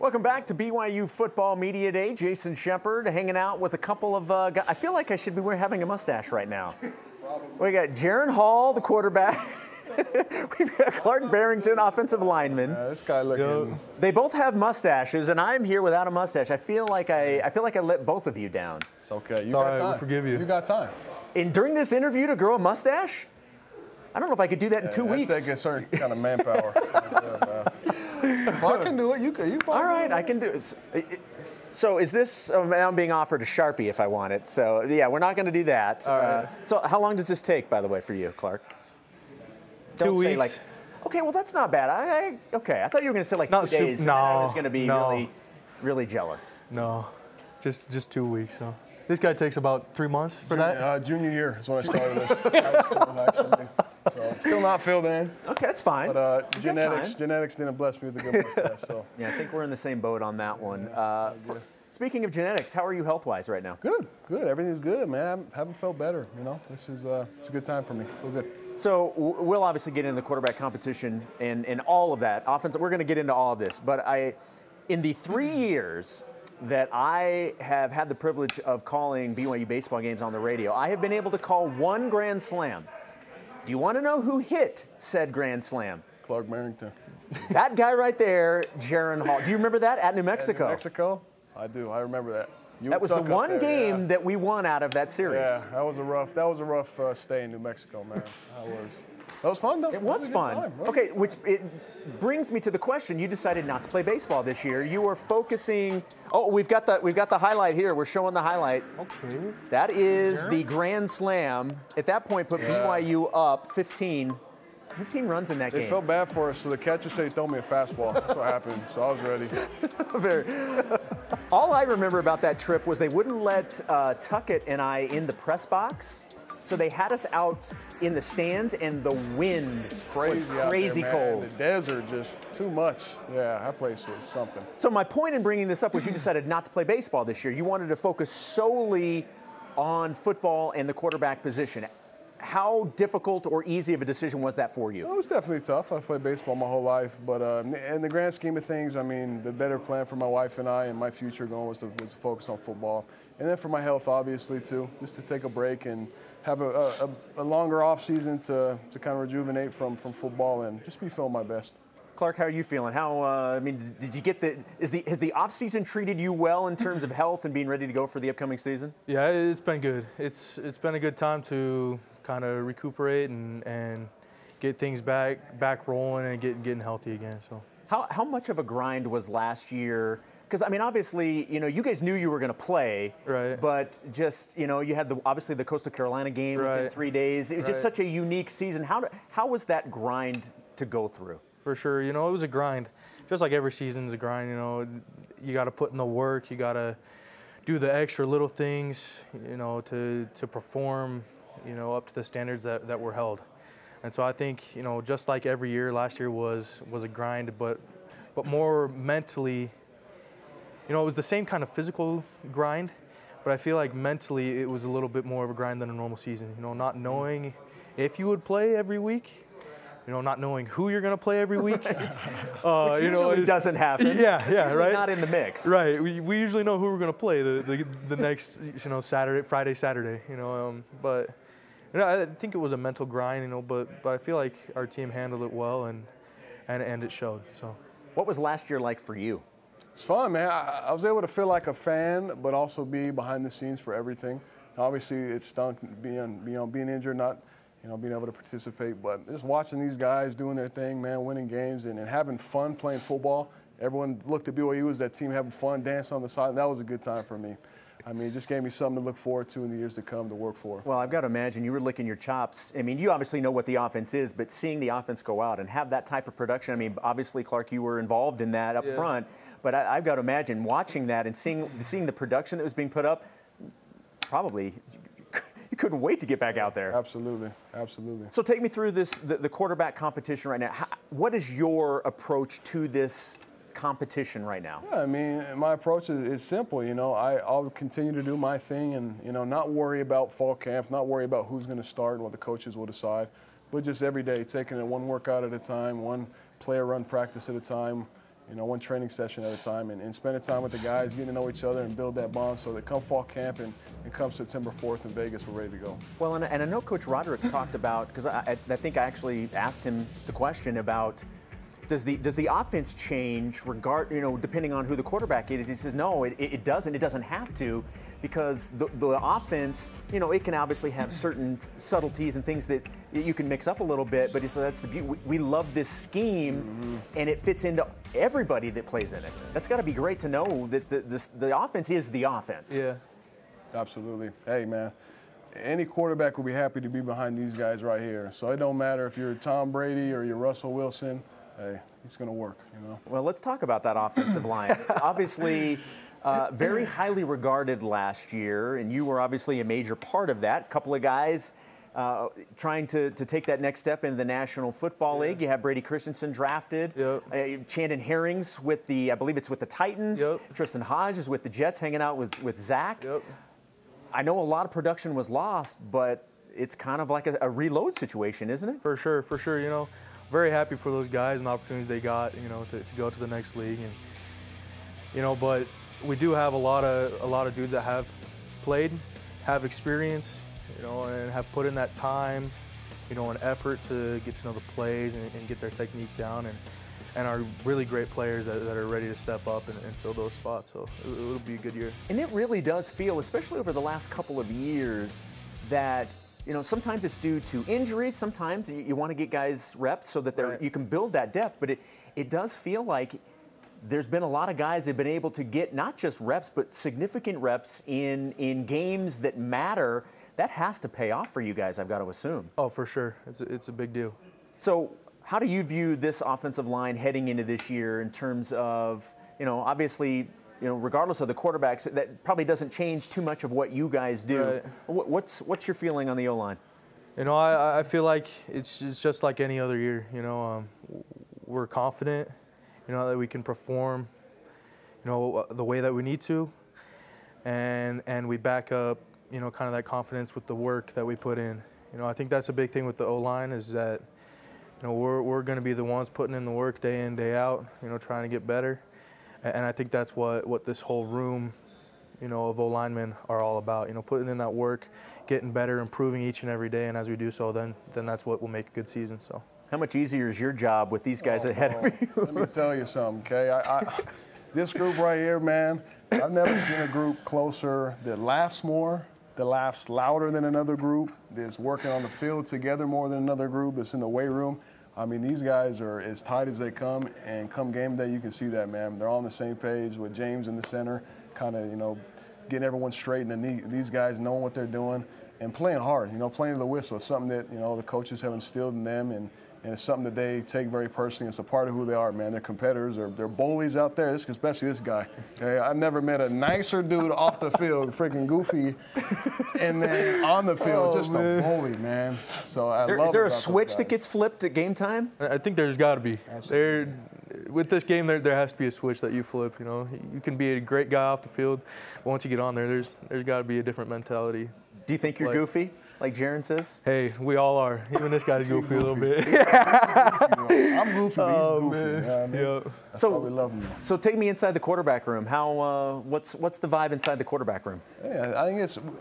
Welcome back to BYU Football Media Day. Jason Shepard hanging out with a couple of guys. I feel like I should be having a mustache right now. We got Jaren Hall, the quarterback. We've got Clark Barrington, offensive lineman. This guy looking. They both have mustaches, and I'm here without a mustache. I feel like I let both of you down. It's okay. You got got time. We'll forgive you. You got time. And during this interview, to grow a mustache? I don't know if I could do that in 2 weeks. Take a certain kind of manpower. Well, I can do it. You can. All right, I can do it. So is this, now I'm being offered a Sharpie if I want it. So yeah, we're not going to do that. So how long does this take, by the way, for you, Clark? Don't 2 say weeks. Like, okay, well, that's not bad. Okay, I thought you were going to say like 2 days. No, I was going to be really jealous. No, just 2 weeks. So. This guy takes about 3 months for that? Junior year is when I started this. High school, actually. So still not filled in. Okay, that's fine. But genetics didn't bless me with a good mustache. So. Yeah, I think we're in the same boat on that one. Speaking of genetics, how are you health-wise right now? Good. Everything's good, man. I haven't felt better. You know, this is it's a good time for me. Feel good. So we'll obviously get into the quarterback competition and all of that. Offense, we're going to get into all of this. But in the 3 years that I have had the privilege of calling BYU baseball games on the radio, I have been able to call one grand slam. Do you want to know who hit said grand slam? Clark Barrington. That guy right there, Jaren Hall. Do you remember that at New Mexico? At New Mexico? I do. I remember that. That was the one game that we won out of that series. Yeah, that was a rough stay in New Mexico, man. That was fun, though. It was fun. Okay, which it brings me to the question. You decided not to play baseball this year. You were focusing. Oh, we've got the highlight here. We're showing the highlight. Okay. That is the grand slam. At that point, put BYU up 15 runs in that game. They felt bad for us, so the catcher said he throw me a fastball. That's what happened, so I was ready. All I remember about that trip was they wouldn't let Tuckett and I in the press box, so they had us out in the stands, and the wind was crazy cold. The desert, just too much. Yeah, that place was something. So my point in bringing this up was you decided not to play baseball this year. You wanted to focus solely on football and the quarterback position. How difficult or easy of a decision was that for you? Well, it was definitely tough. I've played baseball my whole life, but in the grand scheme of things, I mean, the better plan for my wife and I and my future going was to focus on football. And then for my health, obviously, too, just to take a break and have a longer off season to kind of rejuvenate from football and just be feeling my best. Clark, how are you feeling? Did you get has the off season treated you well in terms of health and being ready to go for the upcoming season? Yeah, it's been good. It's been a good time to kind of recuperate and get things back rolling and getting healthy again. So how much of a grind was last year? Because I mean, obviously, you guys knew you were going to play, right? But just you had obviously the Coastal Carolina game within 3 days. It was just such a unique season. How was that grind to go through? For sure, it was a grind. Just like every season's a grind, you got to put in the work. You got to do the extra little things, to perform, up to the standards that were held. And so I think, just like every year, last year was a grind, but more mentally, it was the same kind of physical grind, but I feel like mentally it was a little bit more of a grind than a normal season. Mm-hmm. Not knowing if you would play every week. Not knowing who you're going to play every week. Which usually doesn't happen. Yeah, right. Not in the mix. Right. We usually know who we're going to play the next, Friday, Saturday. But I think it was a mental grind. But I feel like our team handled it well and it showed. So. What was last year like for you? It's fun, man. I was able to feel like a fan, but also be behind the scenes for everything. Obviously, it stunk being injured, not. Being able to participate, but just watching these guys doing their thing, man, winning games and having fun playing football. Everyone looked at BYU as that team having fun, dancing on the side, and that was a good time for me. I mean, it just gave me something to look forward to in the years to come to work for. Well, I've got to imagine you were licking your chops. I mean, you obviously know what the offense is, but seeing the offense go out and have that type of production, I mean, obviously, Clark, you were involved in that up front, but I've got to imagine watching that and seeing the production that was being put up, probably you couldn't wait to get back out there. Absolutely. So take me through the quarterback competition right now. What is your approach to this competition right now? Yeah, I mean, my approach is simple. I'll continue to do my thing and, not worry about fall camp, not worry about who's going to start and what the coaches will decide, but just every day taking it one workout at a time, one player run practice at a time, you know, one training session at a time, and spending time with the guys, getting to know each other and build that bond so that come fall camp and come September 4th in Vegas, we're ready to go. Well, and I know Coach Roderick talked about, because I think I actually asked him the question about, does the offense change depending on who the quarterback is? He says, no, it doesn't. It doesn't have to, because the offense, you know, it can obviously have certain subtleties and things that you can mix up a little bit, but he said that's the beauty. We love this scheme, and it fits into everybody that plays in it. That's got to be great to know that the offense is the offense. Yeah. Absolutely. Hey, man, any quarterback will be happy to be behind these guys right here. So it don't matter if you're Tom Brady or you're Russell Wilson. Hey, it's going to work, you know. Well, let's talk about that offensive line. Obviously, very highly regarded last year, and you were obviously a major part of that. A couple of guys trying to take that next step in the National Football League. You have Brady Christensen drafted. Yep. Chandon Herring's with the, I believe it's with the Titans. Yep. Tristan Hodge is with the Jets, hanging out with Zach. Yep. I know a lot of production was lost, but it's kind of like a reload situation, isn't it? For sure, for sure. You know, very happy for those guys and the opportunities they got, you know, to go to the next league. And, you know, but we do have a lot of dudes that have played, have experience, you know, and have put in that time, you know, and effort to get to know the plays and get their technique down, and are really great players that are ready to step up and fill those spots. So it'll be a good year. And it really does feel, especially over the last couple of years, that, you know, sometimes it's due to injuries. Sometimes you want to get guys reps so that you can build that depth. But it does feel like there's been a lot of guys that have been able to get not just reps, but significant reps in games that matter. That has to pay off for you guys, I've got to assume. Oh, for sure. It's a big deal. So how do you view this offensive line heading into this year in terms of, you know, obviously, you know, regardless of the quarterbacks, that probably doesn't change too much of what you guys do. Right. What's your feeling on the O-line? You know, I feel like it's just like any other year. You know, we're confident, you know, that we can perform, you know, the way that we need to, and we back up, you know, kind of that confidence with the work that we put in. You know, I think that's a big thing with the O-line is that, you know, we're going to be the ones putting in the work day in, day out, you know, trying to get better. And I think that's what this whole room, you know, of O-linemen are all about, you know, putting in that work, getting better, improving each and every day. And as we do so, then that's what will make a good season. So, how much easier is your job with these guys ahead of you? Let me tell you something, okay? This group right here, man, I've never seen a group closer that laughs more, that laughs louder than another group, that's working on the field together more than another group, that's in the weight room. I mean, these guys are as tight as they come, and come game day, you can see that, man. They're all on the same page with James in the center, kind of, you know, getting everyone straight, and then these guys knowing what they're doing and playing hard, you know, playing to the whistle. It's something that, you know, the coaches have instilled in them, and it's something that they take very personally. It's a part of who they are, man. They're competitors. They're bullies out there, especially this guy. Okay? I've never met a nicer dude off the field, freaking goofy, and then on the field, just a bully, man. So Is there a switch that gets flipped at game time? I think there's got to be. With this game, there has to be a switch that you flip. You know, you can be a great guy off the field, but once you get on there, there's got to be a different mentality. Do you think you're goofy, like Jaren says? Hey, we all are. Even this guy's goofy a little bit. I'm goofy, but he's goofy. Man. Yeah. That's why we love him. So take me inside the quarterback room. What's the vibe inside the quarterback room? Yeah,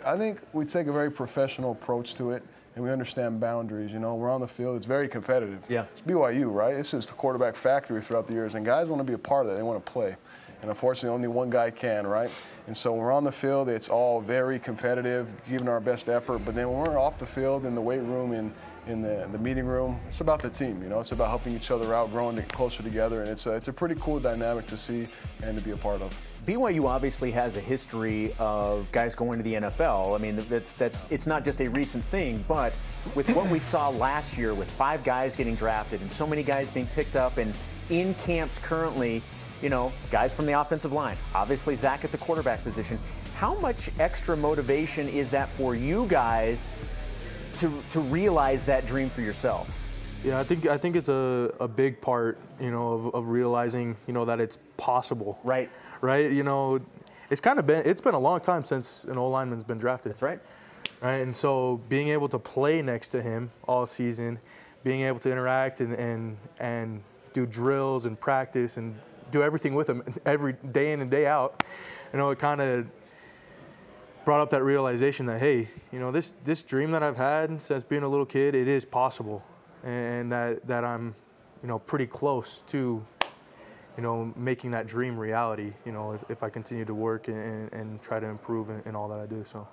I think we take a very professional approach to it, and we understand boundaries. You know, we're on the field. It's very competitive. Yeah. It's BYU, right? This is the quarterback factory throughout the years, and guys want to be a part of it. They want to play. And unfortunately, only one guy can, right? And so when we're on the field, it's all very competitive, giving our best effort. But then when we're off the field, in the weight room, in the meeting room, it's about the team, you know? It's about helping each other out, growing closer together. And it's a pretty cool dynamic to see and to be a part of. BYU obviously has a history of guys going to the NFL. I mean, it's not just a recent thing, but with what we saw last year with 5 guys getting drafted and so many guys being picked up and in camps currently, you know, guys from the offensive line, obviously Zach at the quarterback position. How much extra motivation is that for you guys to realize that dream for yourselves? Yeah, I think it's a big part, you know, of realizing, you know, that it's possible. Right. Right. You know, it's been a long time since an O-lineman's been drafted. That's right. Right. And so being able to play next to him all season, being able to interact and do drills and practice and, do everything with him every day in and day out, you know, it kind of brought up that realization that, hey, you know, this dream that I've had since being a little kid, it is possible, and that I'm, you know, pretty close to, you know, making that dream reality, you know, if I continue to work and try to improve in all that I do. So.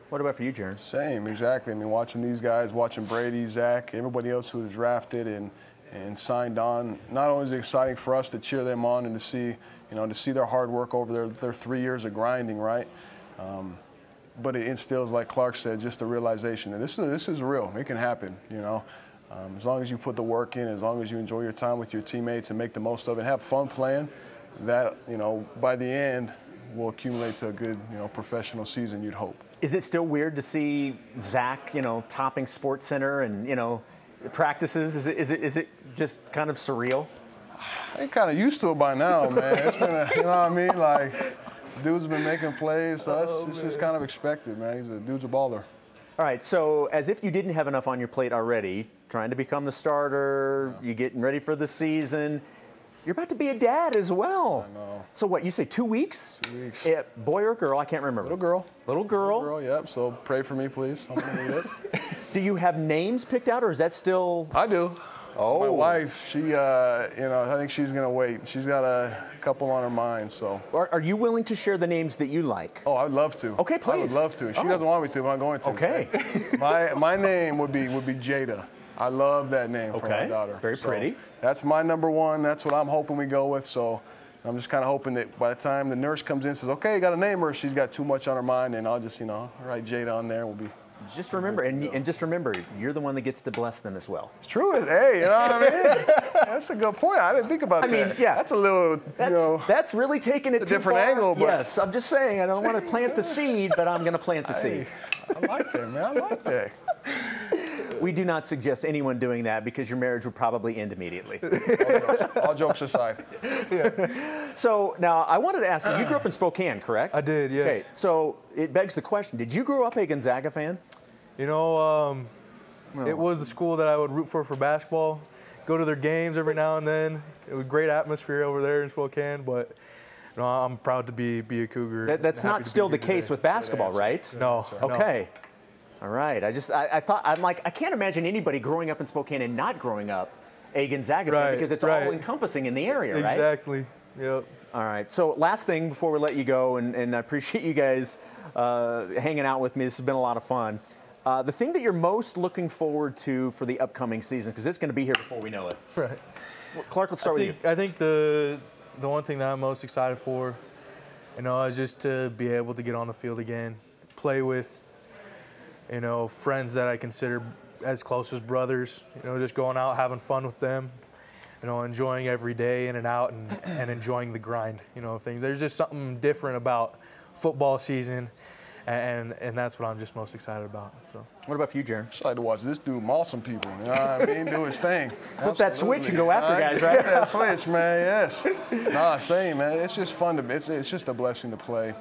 What about for you, Jaren? Same, exactly. I mean, watching these guys, watching Brady, Zach, everybody else who was drafted and signed on, not only is it exciting for us to cheer them on and to see, you know, to see their hard work over their 3 years of grinding, right? But it instills, like Clark said, just the realization that this is real. It can happen, you know. As long as you put the work in, as long as you enjoy your time with your teammates and make the most of it, have fun playing, that, you know, by the end will accumulate to a good, you know, professional season, you'd hope. Is it still weird to see Zach, you know, topping SportsCenter and, you know, practices? Is it just kind of surreal? I'm kind of used to it by now, man. It's been, you know what I mean? Like, dude's been making plays, so it's just kind of expected, man. Dude's a baller. All right, so as if you didn't have enough on your plate already, trying to become the starter, you're getting ready for the season, you're about to be a dad as well. I know. So what, you say 2 weeks? 2 weeks. Yeah, boy or girl? I can't remember. Little girl. Little girl? Little girl, yep. So pray for me, please. I'm going to need it. Do you have names picked out, or is that still? I do. Oh. My wife, she, you know, I think she's going to wait. She's got a couple on her mind, so. Are you willing to share the names that you like? Oh, I'd love to. Okay, please. I would love to. She doesn't want me to, but I'm going to. Okay. My name would be Jada. I love that name for my daughter. Very pretty. That's my number one. That's what I'm hoping we go with. So I'm just kind of hoping that by the time the nurse comes in and says, okay, you got to name her, she's got too much on her mind, and I'll just, you know, write Jada on there. We'll be. Just remember, and just remember, you're the one that gets to bless them as well. It's true. Hey, you know what I mean? That's a good point. I didn't think about that. I mean, yeah. That's a little, you know. That's really taking it a too different far. angle. But Yes, I'm just saying, I don't want to plant the seed, but I'm going to plant the seed. I like that, man. I like that. We do not suggest anyone doing that because your marriage would probably end immediately. All jokes aside. Yeah. So now I wanted to ask you grew up in Spokane, correct? I did, yes. Okay, so it begs the question, did you grow up a Gonzaga fan? You know, it was the school that I would root for basketball, go to their games every now and then. It was a great atmosphere over there in Spokane, but you know, I'm proud to be a Cougar. That's not still the case with basketball, right? No. Okay. All right. I thought, I'm like, I can't imagine anybody growing up in Spokane and not growing up a Gonzaga fan because it's all encompassing in the area, right? Exactly. Yep. All right. So last thing before we let you go, and I appreciate you guys hanging out with me. This has been a lot of fun. The thing that you're most looking forward to for the upcoming season, because it's going to be here before we know it. Right. Well, Clark, let's start with you. I think the one thing that I'm most excited for, you know, is just to be able to get on the field again, play with, you know, friends that I consider as close as brothers. You know, just going out, having fun with them, you know, enjoying every day in and out, and enjoying the grind, you know, of things. There's just something different about football season. And that's what I'm just most excited about. So. What about for you, Jaren? Just like to watch this dude maul some people. You know what I mean? Do his thing. Flip that switch and go after guys, right? Flip that switch, man. Yes. Nah, same, man. It's just fun to. It's just a blessing to play.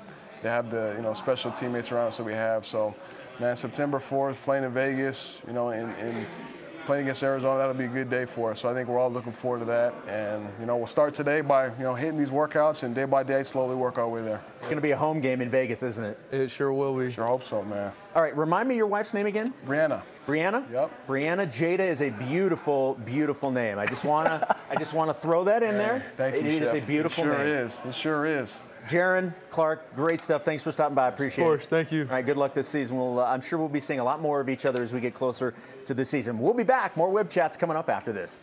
To have the special teammates around us that we have. So, man, September 4th, playing in Vegas. You know, and playing against Arizona, that'll be a good day for us. So I think we're all looking forward to that. And, you know, we'll start today by, hitting these workouts and day by day slowly work our way there. It's going to be a home game in Vegas, isn't it? It sure will be. Sure hope so, man. All right, remind me your wife's name again? Brianna. Brianna? Yep. Brianna. Jada is a beautiful, beautiful name. I just want to throw that in there. Thank you, It is a beautiful name. It sure is. It sure is. Jaren, Clark, great stuff. Thanks for stopping by. I appreciate it. Of course, thank you. All right, good luck this season. I'm sure we'll be seeing a lot more of each other as we get closer to the season. We'll be back. More Web Chats coming up after this.